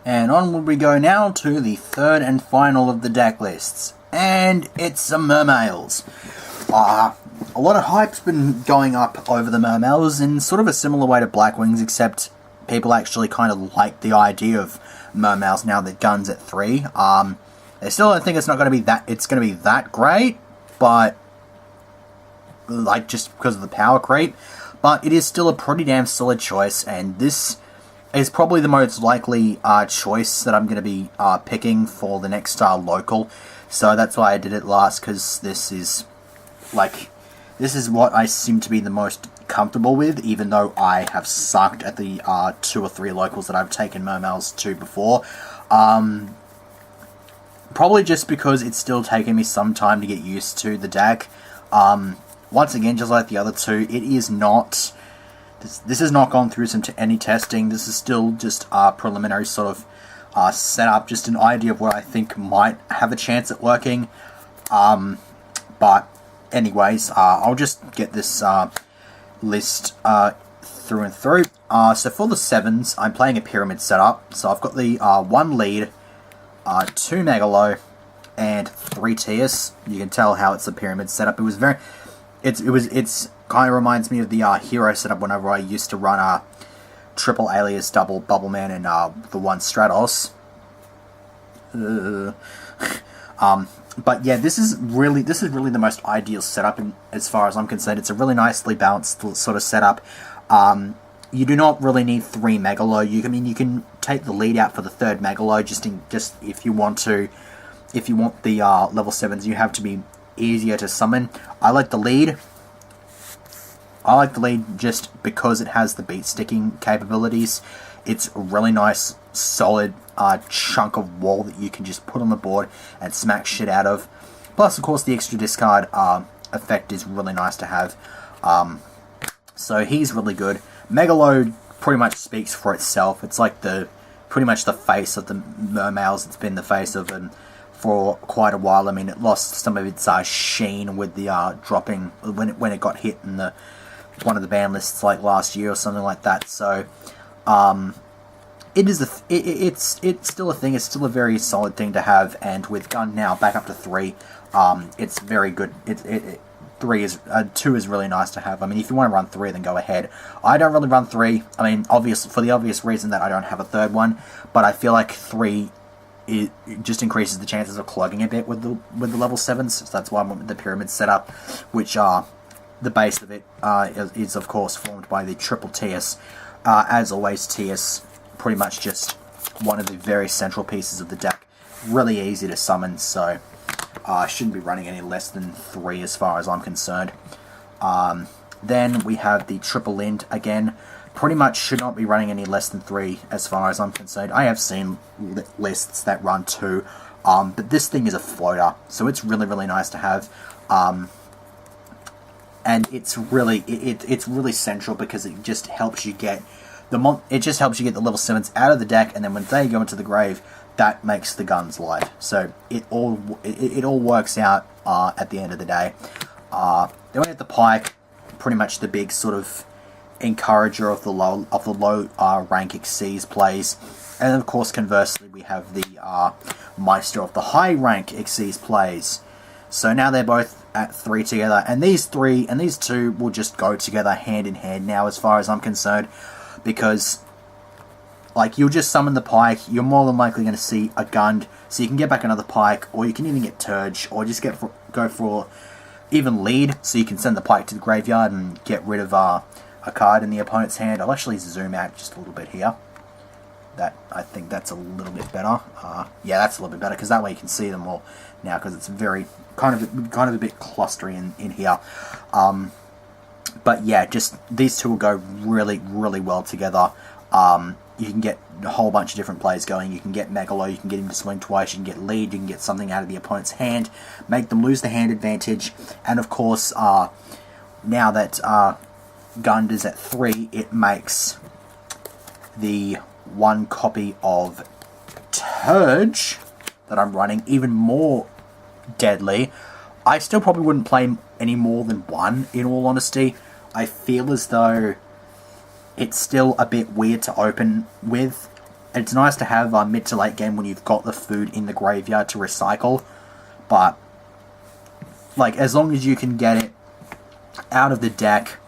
And onward we go now to the third and final of the deck lists. And it's some Mermails. A lot of hype's been going up over the Mermails in sort of a similar way to Blackwings, except people actually kind of like the idea of Mermails now that Gun's at 3. They still don't think it's going to be that great, but like just because of the power creep. But it is still a pretty damn solid choice, and this is probably the most likely choice that I'm going to be picking for the next local. So that's why I did it last, because this is what I seem to be the most comfortable with, even though I have sucked at the 2 or 3 locals that I've taken Mermails to before. Probably just because it's still taking me some time to get used to the deck. Once again, just like the other two, it is not... This has not gone through any testing. This is still just a preliminary sort of setup, just an idea of what I think might have a chance at working. But anyways, I'll just get this list through and through. So for the 7s, I'm playing a pyramid setup. So I've got the 1 lead, 2 Megalo, and 3 Tiers. You can tell how it's a pyramid setup. It's kind of reminds me of the hero setup whenever I used to run a triple alias, double Bubbleman, and the 1 Stratos. But yeah, this is really the most ideal setup as far as I'm concerned. It's a really nicely balanced sort of setup. You do not really need 3 Megalo. You can take the lead out for the 3rd Megalo just if you want to. If you want the level 7s, you have to be easier to summon. I like the lead just because it has the beat sticking capabilities. It's a really nice, solid chunk of wall that you can just put on the board and smack shit out of. Plus, of course, the extra discard effect is really nice to have. So he's really good. Megalo pretty much speaks for itself. It's like pretty much the face of the Mermails. It's been the face of them for quite a while. I mean, it lost some of its sheen with the dropping when it got hit in one of the ban lists like last year or something like that. So it's still a thing. It's still a very solid thing to have, and with Gun now back up to 3, it's very good. 2 is really nice to have. I mean, if you want to run 3, then go ahead. I don't really run 3. I mean, for the obvious reason that I don't have a 3rd one, but I feel like 3 it just increases the chances of clogging a bit with the level 7s. So that's why I went with the pyramid setup, which the base of it is of course formed by the triple Tiers. As always, Tiers pretty much just one of the very central pieces of the deck. Really easy to summon, so I shouldn't be running any less than 3 as far as I'm concerned. Then we have the triple Int again. Pretty much should not be running any less than 3 as far as I'm concerned. I have seen lists that run 2, but this thing is a floater, so it's really nice to have. And it's really central because it just helps you get the level 7s out of the deck, and then when they go into the grave, that makes the guns light. So it all works out at the end of the day. Then we have the Pike, pretty much the big sort of encourager of the low rank Xyz plays, and of course conversely we have the Meister of the high rank Xyz plays. So now they're both at 3 together, and these 3 and these 2 will just go together hand in hand now as far as I'm concerned, because like you'll just summon the Pike, you're more than likely going to see a Gund, so you can get back another Pike, or you can even get Turge, or just go for even lead, so you can send the Pike to the graveyard and get rid of a card in the opponent's hand. I'll actually zoom out just a little bit here. I think that's a little bit better. Yeah, that's a little bit better, because that way you can see them all now, because it's very kind of a bit clustery in here. But yeah, just these 2 will go really well together. You can get a whole bunch of different plays going. You can get Megalo, you can get him to swing twice, you can get lead, you can get something out of the opponent's hand, make them lose the hand advantage, and of course, now that Gund is at 3, it makes the 1 copy of Turge that I'm running even more deadly. I still probably wouldn't play any more than 1, in all honesty. I feel as though it's still a bit weird to open with, It's nice to have mid to late game when you've got the food in the graveyard to recycle, but like as long as you can get it out of the deck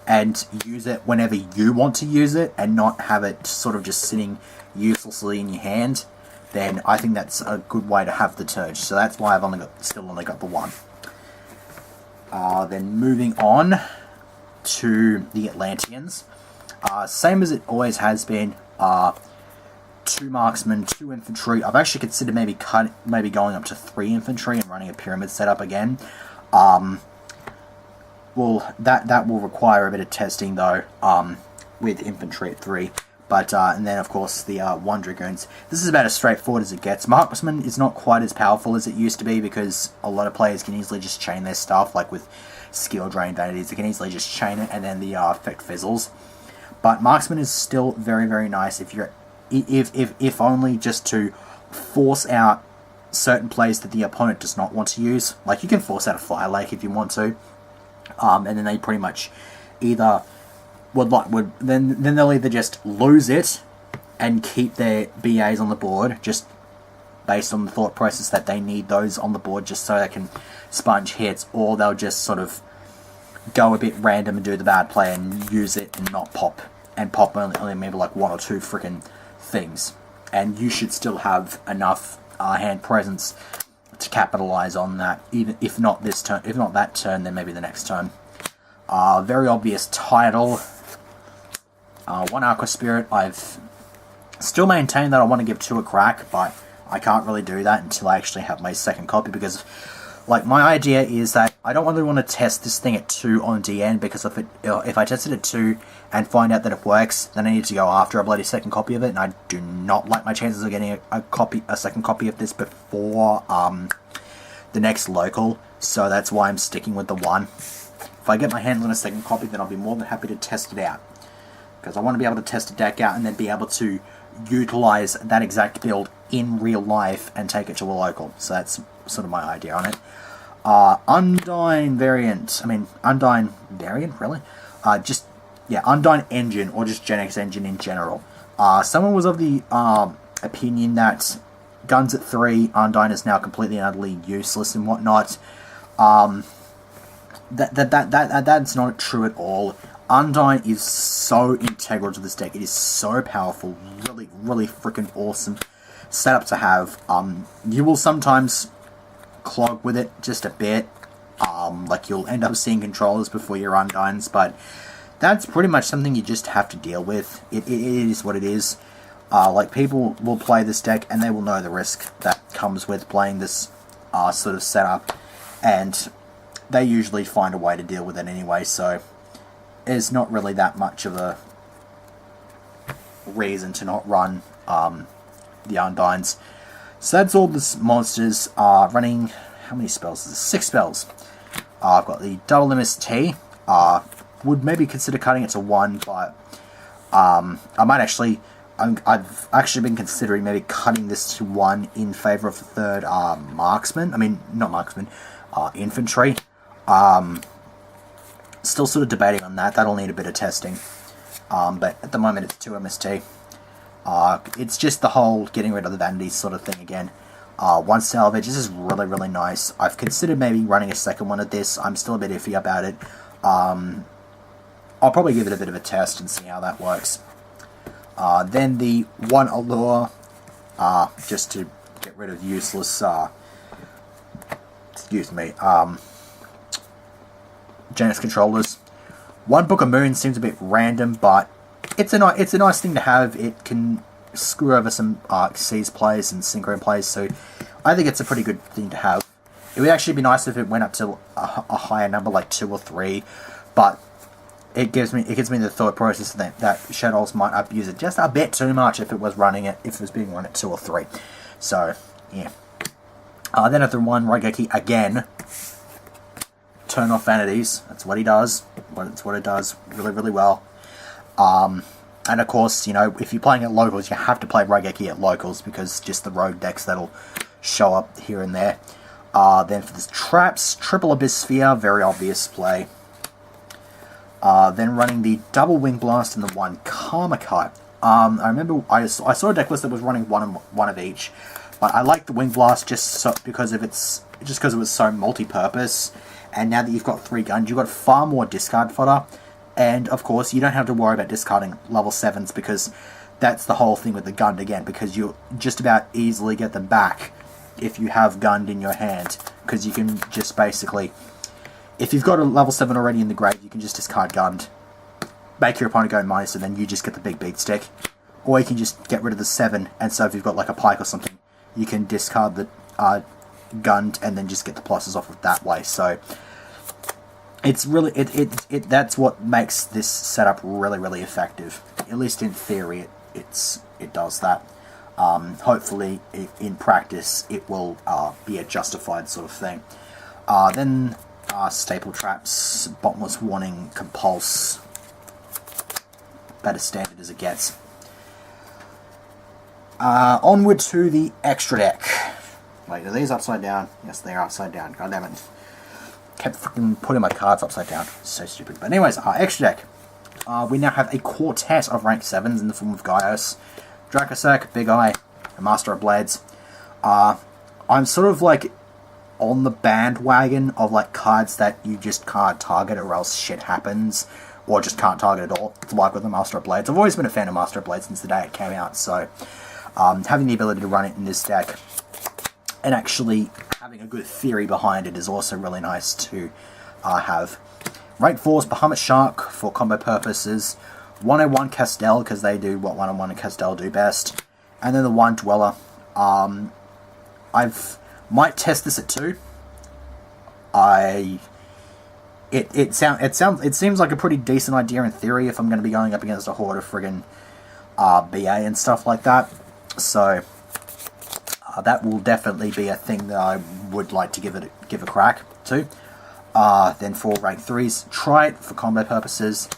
and use it whenever you want to use it and not have it sort of just sitting uselessly in your hand, then I think that's a good way to have the Turge. So that's why I've still only got the one. Then moving on to the Atlanteans. Same as it always has been. 2 marksmen, 2 infantry. I've actually considered maybe going up to 3 infantry and running a pyramid setup again. Well, that will require a bit of testing though, with infantry at 3. But and then of course the 1 dragoons. This is about as straightforward as it gets. Marksman is not quite as powerful as it used to be because a lot of players can easily just chain their stuff, like with skill drain vanities. They can easily just chain it and then the effect fizzles. But marksman is still very, very nice if only just to force out certain plays that the opponent does not want to use. Like you can force out a fire lake if you want to, and then they pretty much either then they'll either just lose it and keep their BAs on the board just based on the thought process that they need those on the board just so they can sponge hits, or they'll just sort of go a bit random and do the bad play and use it and not pop, and pop only maybe like 1 or 2 freaking things, and you should still have enough hand presence to capitalize on that, even if not this turn, if not that turn, then maybe the next turn. Very obvious title. 1 Aqua Spirit. I've still maintained that I want to give 2 a crack, but I can't really do that until I actually have my second copy, because like my idea is that I don't really want to test this thing at 2 on DN, because if I test it at 2 and find out that it works, then I need to go after a bloody second copy of it, and I do not like my chances of getting a second copy of this before the next local. So that's why I'm sticking with the 1. If I get my hands on a second copy, then I'll be more than happy to test it out, because I want to be able to test a deck out and then be able to utilize that exact build in real life and take it to a local. So that's sort of my idea on it. Undyne variant. Undyne variant, really? Undyne engine, or just Gen X engine in general. Someone was of the opinion that guns at 3, Undyne is now completely and utterly useless and whatnot. That's not true at all. Undyne is so integral to this deck. It is so powerful. Really, really freaking awesome setup to have. You will sometimes clog with it just a bit. Like you'll end up seeing controllers before your Undynes, but that's pretty much something you just have to deal with. It is what it is. Like people will play this deck and they will know the risk that comes with playing this sort of setup, and they usually find a way to deal with it anyway, so there's not really that much of a reason to not run the Undynes. So that's all the monsters running. How many spells is this? 6 spells. I've got the double MST. Would maybe consider cutting it to 1, but I might actually. I've actually been considering maybe cutting this to 1 in favor of the 3rd marksman. Not marksman, infantry. Still sort of debating on that. That'll need a bit of testing. But at the moment it's 2 MST. It's just the whole getting rid of the vanities sort of thing again. 1 salvage. This is really, really nice. I've considered maybe running a second one of this. I'm still a bit iffy about it. I'll probably give it a bit of a test and see how that works. Then the 1 allure, just to get rid of useless, Janus controllers. 1 Book of Moon seems a bit random, but it's a nice thing to have. It can screw over some Xyz plays and Synchro plays, so I think it's a pretty good thing to have. It would actually be nice if it went up to a higher number, like 2 or 3, but it gives me the thought process that Shadows might abuse it just a bit too much if it was being run at 2 or 3. So yeah. Then after 1 Raigeki again. Turn off vanities. That's what he does. That's what it does really, really well. And of course, if you're playing at locals, you have to play Raigeki at locals, because just the rogue decks that'll show up here and there. Then for the traps, triple Abyss Sphere, very obvious play. Then running the double Wing Blast and the 1 Karma Cut. I remember I saw a deck list that was running one of each, but I like the Wing Blast just because it was so multi-purpose. And now that you've got 3 guns, you've got far more discard fodder, and of course you don't have to worry about discarding level 7s because that's the whole thing with the gun again, because you'll just about easily get them back if you have gunned in your hand, because you can just basically, if you've got a level 7 already in the grave, you can just discard gunned, make your opponent go minus, and then you just get the big beat stick. Or you can just get rid of the 7, and so if you've got like a pike or something, you can discard the gunned and then just get the pluses off of that way. So it's really that's what makes this setup really effective. At least in theory, it does that. Hopefully, in practice, it will be a justified sort of thing. Then staple traps, bottomless warning, compulse, about as standard as it gets. Onward to the extra deck. Wait, are these upside down? Yes, they are upside down. God damn it. Kept freaking putting my cards upside down. So stupid. But anyways, extra deck. We now have a quartet of rank 7s in the form of Gaios, Dracossack, Big Eye, and Master of Blades. I'm sort of like on the bandwagon of like cards that you just can't target or else shit happens, or just can't target at all. It's like with the Master of Blades. I've always been a fan of Master of Blades since the day it came out, so having the ability to run it in this deck and actually having a good theory behind it is also really nice to have. Rank 4's Bahamut Shark for combo purposes, 101 Castell because they do what 101 and Castell do best, and then the 1 Dweller. Might test this at 2. It seems like a pretty decent idea in theory if I'm going to be going up against a horde of friggin' BA and stuff like that. So that will definitely be a thing that I would like to give a crack to. Then for rank 3s, Trite for combo purposes,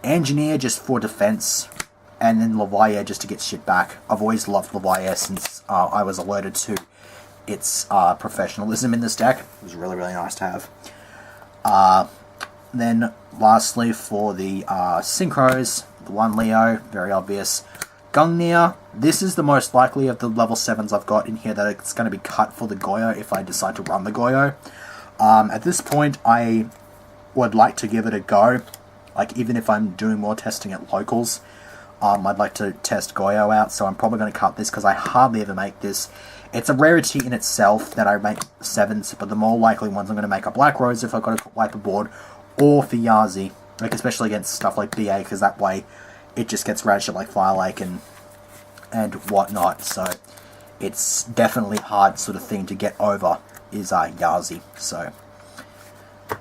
Engineer just for defense, and then Levier just to get shit back. I've always loved Levier since I was alerted to its professionalism in this deck. It was really nice to have. Then lastly for the Synchros, the 1 Leo, very obvious. Gungnir, this is the most likely of the level 7s I've got in here that it's going to be cut for the Goyo if I decide to run the Goyo. At this point, I would like to give it a go. Like, even if I'm doing more testing at locals, I'd like to test Goyo out, so I'm probably going to cut this because I hardly ever make this. It's a rarity in itself that I make 7s, but the more likely ones I'm going to make are Black Rose if I've got to wipe a board, or for Yazi, like especially against stuff like BA, because that way it just gets ratchet like Fire Lake and whatnot, so it's definitely hard sort of thing to get over is Yazi, so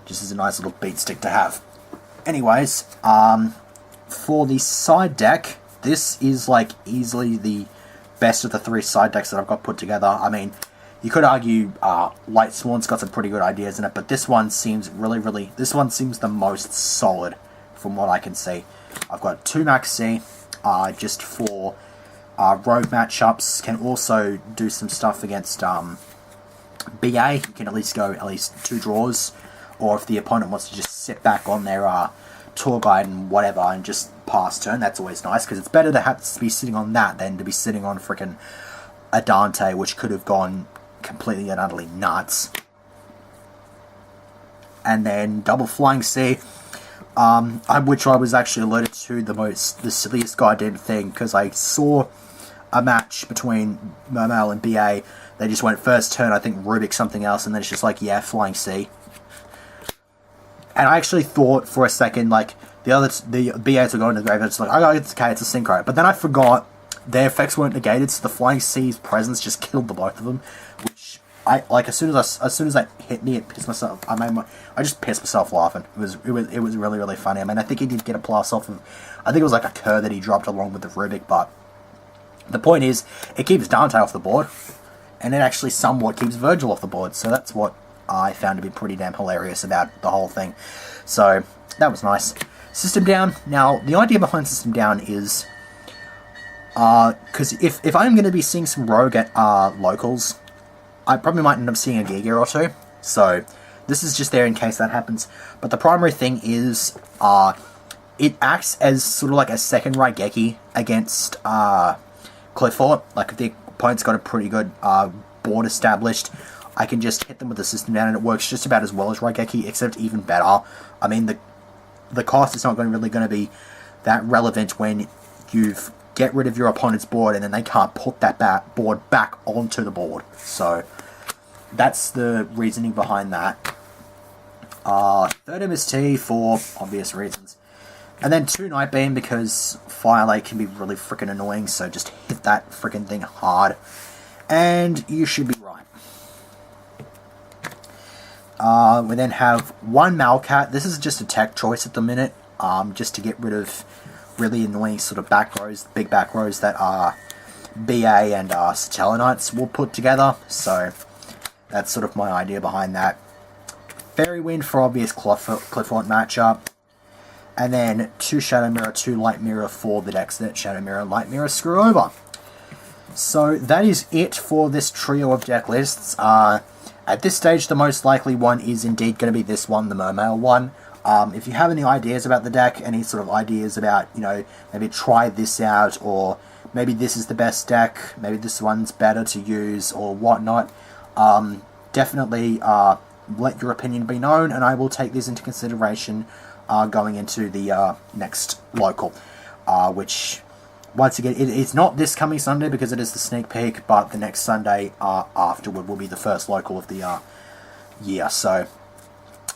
just as a nice little beat stick to have. Anyways, for the side deck, this is like easily the best of the 3 side decks that I've got put together. I mean, you could argue Light Sworn's got some pretty good ideas in it, but this one seems this one seems the most solid from what I can see. I've got 2 Max C, just for rogue matchups, can also do some stuff against BA. You can at least go 2 draws, or if the opponent wants to just sit back on their tour guide and whatever and just pass turn, that's always nice, because it's better to have to be sitting on that than to be sitting on frickin' a Dante, which could have gone completely and utterly nuts. And then double Flying C, which I was actually alerted to the silliest goddamn thing, because I saw a match between Mermail and BA. They just went first turn, I think Rubik something else, and then it's just like, yeah, Flying C. And I actually thought for a second, like, the BAs were going to the grave, and it's like, oh, it's okay, it's a synchro. But then I forgot their effects weren't negated, so the Flying C's presence just killed the both of them, which as soon as that hit me, it pissed myself. I just pissed myself laughing. It was really funny. I mean, I think he did get a plus off of, I think it was like a Kerr that he dropped along with the Rubik, but the point is, it keeps Dante off the board, and it actually somewhat keeps Virgil off the board, so that's what I found to be pretty damn hilarious about the whole thing. So, that was nice. System Down. Now, the idea behind System Down is, because if I'm going to be seeing some rogue at locals, I probably might end up seeing a Giga or 2, so this is just there in case that happens. But the primary thing is, it acts as sort of like a second Raigeki against Clifford. Like, if the opponent's got a pretty good board established, I can just hit them with the system down, and it works just about as well as Raigeki, except even better. I mean, the cost is not really going to be that relevant when you've get rid of your opponent's board and then they can't put that board back onto the board. So that's the reasoning behind that. Third MST for obvious reasons. And then 2 Nightbeam because Firelake can be really freaking annoying, so just hit that freaking thing hard. And you should be right. We then have 1 Malcat. This is just a tech choice at the minute, just to get rid of really annoying sort of back rows, big back rows that BA and Satellanites will put together. So that's sort of my idea behind that. Fairy Wind for obvious Clifford matchup. And then 2 Shadow Mirror, 2 Light Mirror for the decks that Shadow Mirror and Light Mirror screw over. So that is it for this trio of deck lists. At this stage, the most likely one is indeed going to be this one, the Mermail one. If you have any ideas about the deck, any sort of ideas about, you know, maybe try this out, or maybe this is the best deck, maybe this one's better to use, or whatnot, definitely let your opinion be known, and I will take this into consideration going into the next local, which, once again, it's not this coming Sunday because it is the sneak peek, but the next Sunday afterward will be the first local of the year. So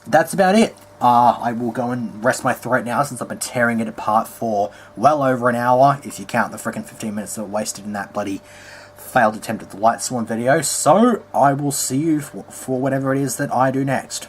that's about it. I will go and rest my throat now since I've been tearing it apart for well over an hour, if you count the freaking 15 minutes that were wasted in that bloody failed attempt at the Light Swarm video. So I will see you for whatever it is that I do next.